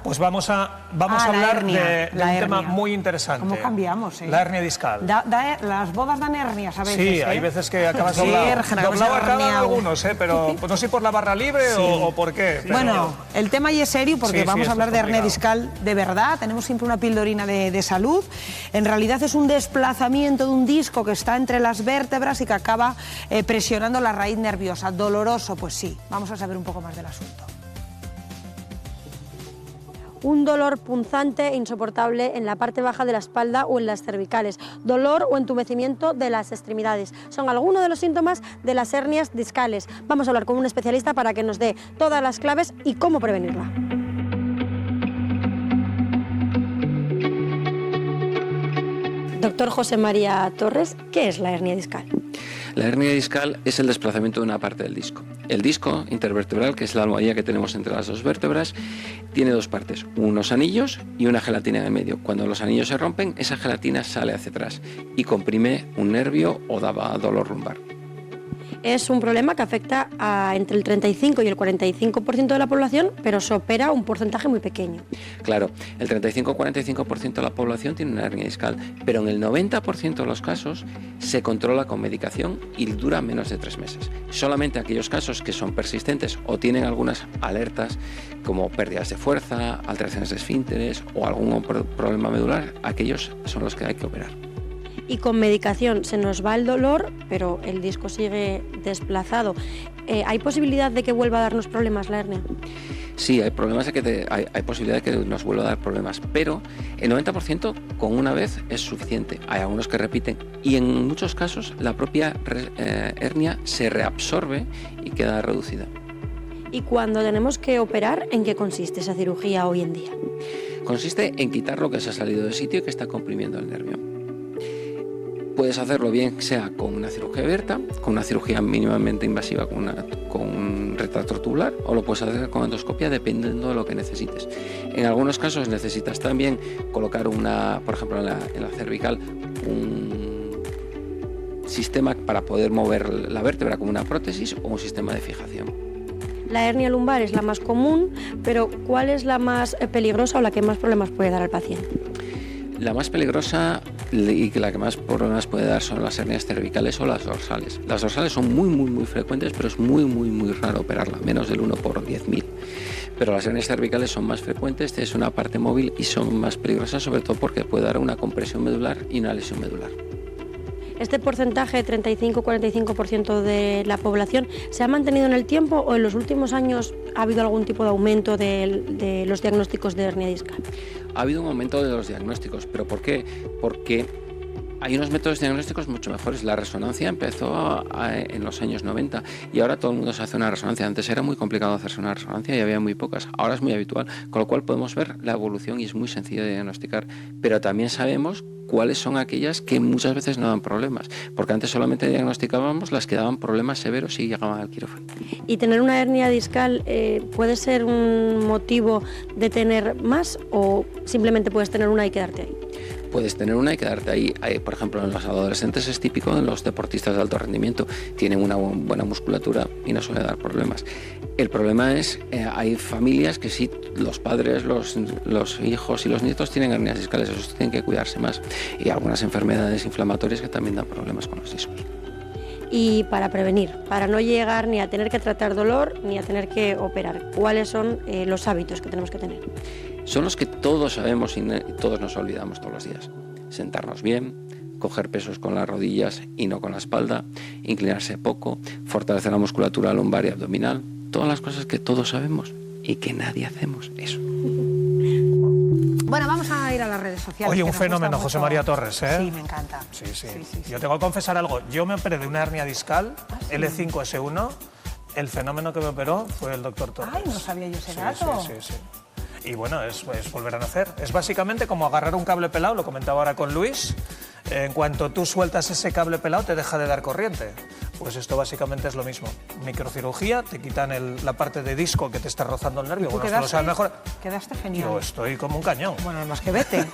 Pues vamos a hablar de un tema muy interesante. ¿Cómo cambiamos? La hernia discal. Las bodas dan hernias a veces. Sí, hay veces que acabas doblado. Doblado acaban algunos, pero pues no sé si por la barra libre o por qué. Pero... Bueno, el tema ya es serio porque vamos a hablar de hernia discal de verdad. Tenemos siempre una pildorina de salud. En realidad es un desplazamiento de un disco que está entre las vértebras y que acaba presionando la raíz nerviosa. Doloroso, pues sí. Vamos a saber un poco más del asunto. Un dolor punzante e insoportable en la parte baja de la espalda o en las cervicales, dolor o entumecimiento de las extremidades. Son algunos de los síntomas de las hernias discales. Vamos a hablar con un especialista para que nos dé todas las claves y cómo prevenirla. Doctor José María Torres, ¿qué es la hernia discal? La hernia discal es el desplazamiento de una parte del disco. El disco intervertebral, que es la almohadilla que tenemos entre las dos vértebras, tiene dos partes, unos anillos y una gelatina en el medio. Cuando los anillos se rompen, esa gelatina sale hacia atrás y comprime un nervio o daba dolor lumbar. Es un problema que afecta a entre el 35 y el 45% de la población, pero se opera un porcentaje muy pequeño. Claro, el 35-45% de la población tiene una hernia discal, pero en el 90% de los casos se controla con medicación y dura menos de 3 meses. Solamente aquellos casos que son persistentes o tienen algunas alertas, como pérdidas de fuerza, alteraciones de esfínteres o algún problema medular, aquellos son los que hay que operar. Y con medicación se nos va el dolor, pero el disco sigue desplazado. ¿Hay posibilidad de que vuelva a darnos problemas la hernia? Sí, hay posibilidad de que nos vuelva a dar problemas, pero el 90% con una vez es suficiente. Hay algunos que repiten y en muchos casos la propia hernia se reabsorbe y queda reducida. ¿Y cuando tenemos que operar, en qué consiste esa cirugía hoy en día? Consiste en quitar lo que se ha salido del sitio y que está comprimiendo el nervio. Puedes hacerlo bien sea con una cirugía abierta, con una cirugía mínimamente invasiva con un retractor tubular, o lo puedes hacer con endoscopia dependiendo de lo que necesites. En algunos casos necesitas también colocar por ejemplo en la cervical, un sistema para poder mover la vértebra como una prótesis o un sistema de fijación. La hernia lumbar es la más común, pero ¿cuál es la más peligrosa o la que más problemas puede dar al paciente? La más peligrosa y la que más problemas puede dar son las hernias cervicales o las dorsales. Las dorsales son muy frecuentes, pero es muy raro operarla, menos del 1 por 10.000. Pero las hernias cervicales son más frecuentes, es una parte móvil y son más peligrosas, sobre todo porque puede dar una compresión medular y una lesión medular. ¿Este porcentaje, 35-45% de la población, se ha mantenido en el tiempo o en los últimos años ha habido algún tipo de aumento de los diagnósticos de hernia discal? Ha habido un aumento de los diagnósticos, ¿pero por qué? Porque hay unos métodos diagnósticos mucho mejores. La resonancia empezó en los años 90 y ahora todo el mundo se hace una resonancia. Antes era muy complicado hacerse una resonancia y había muy pocas. Ahora es muy habitual, con lo cual podemos ver la evolución y es muy sencillo de diagnosticar. Pero también sabemos cuáles son aquellas que muchas veces no dan problemas, porque antes solamente diagnosticábamos las que daban problemas severos y llegaban al quirófano. ¿Y tener una hernia discal puede ser un motivo de tener más o simplemente puedes tener una y quedarte ahí? Puedes tener una y quedarte ahí. Por ejemplo, en los adolescentes es típico, en los deportistas de alto rendimiento tienen una buena musculatura y no suele dar problemas. El problema es, hay familias que sí, los padres, los hijos y los nietos tienen hernias discales, esos tienen que cuidarse más. Y algunas enfermedades inflamatorias que también dan problemas con los discos. Y para prevenir, para no llegar ni a tener que tratar dolor ni a tener que operar, ¿cuáles son los hábitos que tenemos que tener? Son los que todos sabemos y todos nos olvidamos todos los días. Sentarnos bien, coger pesos con las rodillas y no con la espalda, inclinarse poco, fortalecer la musculatura lumbar y abdominal, todas las cosas que todos sabemos y que nadie hacemos, eso. Bueno, vamos a ir a las redes sociales. Oye, un fenómeno, José María Torres, ¿eh? Sí, me encanta. Sí. Yo tengo que confesar algo. Yo me operé de una hernia discal, L5S1. El fenómeno que me operó fue el doctor Torres. Ay, no sabía yo ese dato. Sí. Y bueno, es volver a nacer. Es básicamente como agarrar un cable pelado, lo comentaba ahora con Luis. En cuanto tú sueltas ese cable pelado, te deja de dar corriente. Pues esto básicamente es lo mismo. Microcirugía, te quitan la parte de disco que te está rozando el nervio. ¿Tú Bueno, esto lo sabes mejor. quedaste genial. Yo estoy como un cañón. Bueno, más que vete.